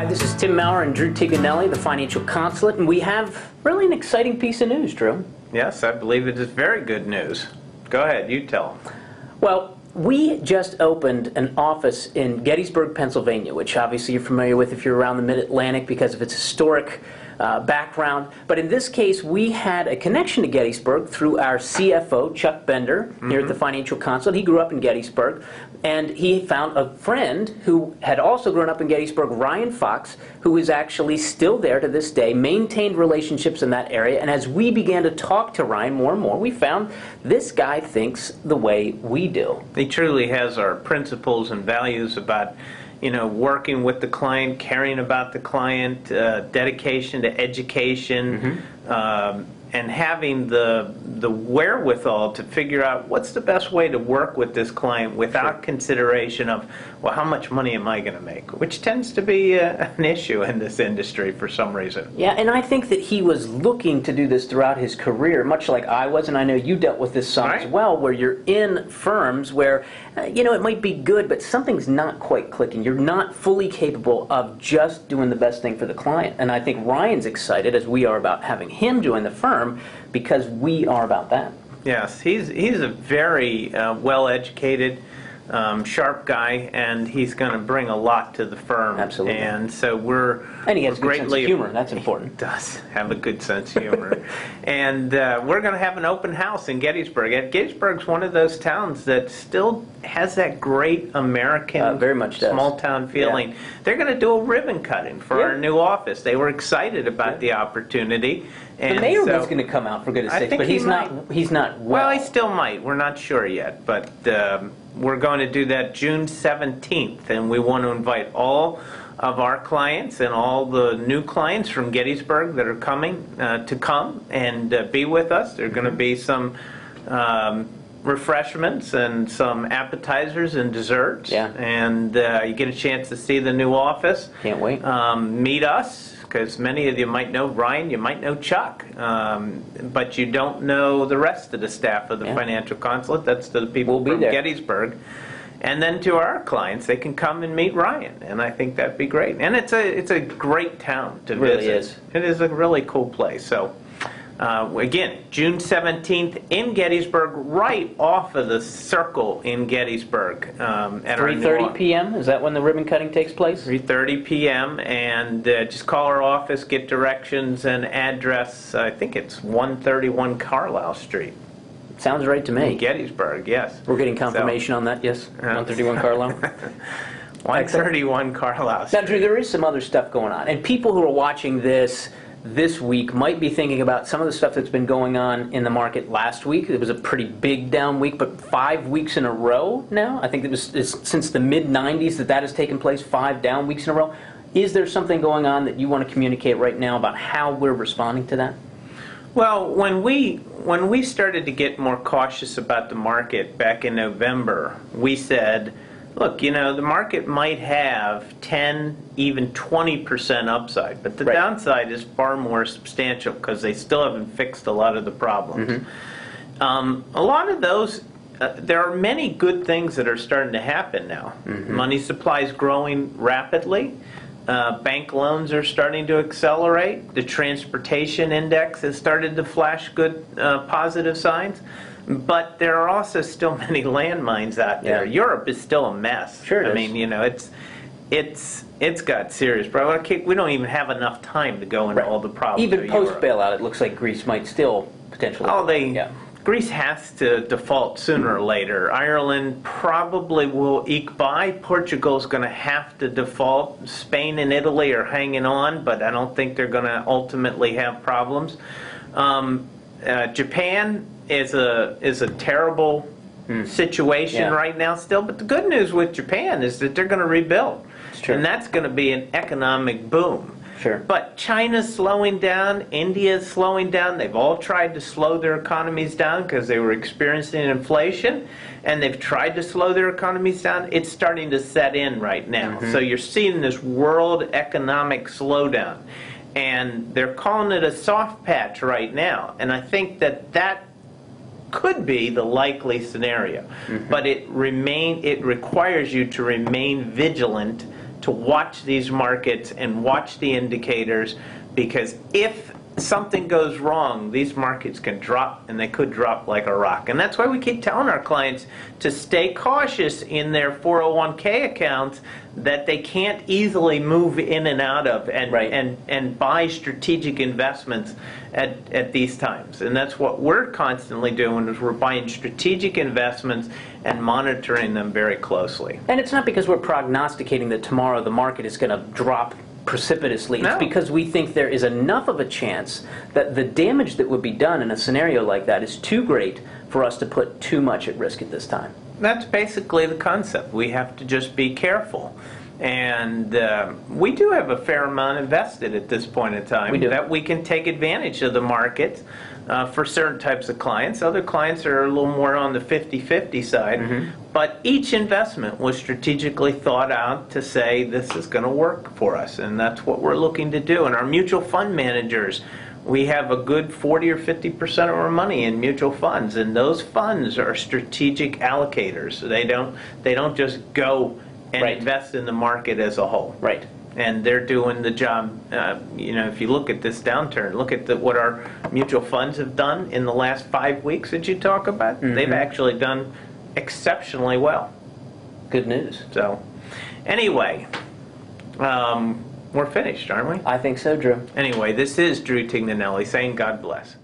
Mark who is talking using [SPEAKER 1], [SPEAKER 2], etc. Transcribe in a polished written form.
[SPEAKER 1] this is Tim Maurer and Drew Tignanelli, the Financial Consulate, and we have really an exciting piece of news, Drew.
[SPEAKER 2] Yes, I believe it is very good news. Go ahead, you tell them.
[SPEAKER 1] Well, we just opened an office in Gettysburg, Pennsylvania, which obviously you're familiar with if you're around the Mid-Atlantic because of its historic background. But in this case, we had a connection to Gettysburg through our CFO, Chuck Bender, here at the Financial Consulate. He grew up in Gettysburg, and he found a friend who had also grown up in Gettysburg, Ryan Fox, who is actually still there to this day, maintained relationships in that area. And as we began to talk to Ryan more and more, we found this guy thinks the way we do.
[SPEAKER 2] He truly has our principles and values about, you know, working with the client, caring about the client, dedication to education, and having the wherewithal to figure out what's the best way to work with this client without consideration of, well, how much money am I going to make, which tends to be an issue in this industry for some reason.
[SPEAKER 1] Yeah, and I think that he was looking to do this throughout his career, much like I was, and I know you dealt with this some as well, where you're in firms where, you know, it might be good, but something's not quite clicking. You're not fully capable of just doing the best thing for the client. And I think Ryan's excited, as we are, about having him join the firm, because we are about that.
[SPEAKER 2] Yes, he's a very well-educated, sharp guy, and he's going to bring a lot to the firm.
[SPEAKER 1] Absolutely.
[SPEAKER 2] And so
[SPEAKER 1] and he has a good sense of humor. That's important.
[SPEAKER 2] He does have a good sense of humor. And we're going to have an open house in Gettysburg. And Gettysburg's one of those towns that still has that great American
[SPEAKER 1] very much
[SPEAKER 2] small town feeling. Yeah. They're going to do a ribbon cutting for our new office. They were excited about the opportunity. And
[SPEAKER 1] the mayor was going to come out, for goodness sakes, but he's not
[SPEAKER 2] well. He still might. We're not sure yet, but we're going to do that June 17th, and we want to invite all of our clients and all the new clients from Gettysburg that are coming to come and be with us. There are going to be some refreshments and some appetizers and desserts.
[SPEAKER 1] Yeah.
[SPEAKER 2] And you get a chance to see the new office.
[SPEAKER 1] Can't wait.
[SPEAKER 2] Meet us, because many of you might know Ryan, you might know Chuck, but you don't know the rest of the staff of the Financial Consulate. That's the people from Gettysburg. And then to our clients, they can come and meet Ryan, and I think that'd be great. And it's a great town to visit.
[SPEAKER 1] It really is.
[SPEAKER 2] It is a really cool place. So again, June 17th in Gettysburg, right off of the Circle in Gettysburg. At
[SPEAKER 1] 3:30 p.m. Is that when the ribbon cutting takes place?
[SPEAKER 2] 3:30 p.m. and just call our office, get directions and address. I think it's 131 Carlisle Street.
[SPEAKER 1] Sounds right to me.
[SPEAKER 2] In Gettysburg, yes.
[SPEAKER 1] We're getting confirmation on that, yes? 131 Carlisle?
[SPEAKER 2] 131 Carlisle Street.
[SPEAKER 1] Now, Drew, there is some other stuff going on, and people who are watching this week might be thinking about some of the stuff that's been going on in the market last week. It was a pretty big down week, but 5 weeks in a row now. I think it's since the mid-90s that has taken place, 5 down weeks in a row. Is there something going on that you want to communicate right now about how we're responding to that?
[SPEAKER 2] Well, when we started to get more cautious about the market back in November, we said, look, you know, the market might have 10, even 20% upside, but the downside is far more substantial because they still haven't fixed a lot of the problems. A lot of those, there are many good things that are starting to happen now. Money supply is growing rapidly. Bank loans are starting to accelerate. The transportation index has started to flash good positive signs. But there are also still many landmines out there. Europe is still a mess.
[SPEAKER 1] Sure it is.
[SPEAKER 2] I mean, you know, it's got serious problems. We don't even have enough time to go into all the problems.
[SPEAKER 1] Even post-bailout, it looks like Greece might still potentially...
[SPEAKER 2] Greece has to default sooner or later. Ireland probably will eke by. Portugal's going to have to default. Spain and Italy are hanging on, but I don't think they're going to ultimately have problems. Japan is a terrible situation right now still, but the good news with Japan is that they're going to rebuild, and that's going to be an economic boom.
[SPEAKER 1] Sure.
[SPEAKER 2] But China's slowing down, India's slowing down. They've all tried to slow their economies down because they were experiencing inflation, and they've tried to slow their economies down. It's starting to set in right now. So you're seeing this world economic slowdown, and they're calling it a soft patch right now. And I think that could be the likely scenario, but it requires you to remain vigilant to watch these markets and watch the indicators, because if something goes wrong, these markets can drop, and they could drop like a rock. And that's why we keep telling our clients to stay cautious in their 401k accounts that they can't easily move in and out of, and and buy strategic investments at these times. And that's what we're constantly doing, is we're buying strategic investments and monitoring them very closely.
[SPEAKER 1] And it's not because we're prognosticating that tomorrow the market is going to drop precipitously. It's because we think there is enough of a chance that the damage that would be done in a scenario like that is too great for us to put too much at risk at this time.
[SPEAKER 2] That's basically the concept. We have to just be careful. And we do have a fair amount invested at this point in time that we can take advantage of the market for certain types of clients. Other clients are a little more on the 50-50 side. But each investment was strategically thought out to say this is going to work for us. And that's what we're looking to do. And our mutual fund managers, we have a good 40 or 50% of our money in mutual funds. And those funds are strategic allocators. So they don't just go and invest in the market as a whole. And they're doing the job. You know, if you look at this downturn, look at what our mutual funds have done in the last 5 weeks that you talk about. They've actually done exceptionally well.
[SPEAKER 1] Good news.
[SPEAKER 2] So, anyway, we're finished, aren't we?
[SPEAKER 1] I think so, Drew.
[SPEAKER 2] Anyway, this is Drew Tignanelli saying God bless.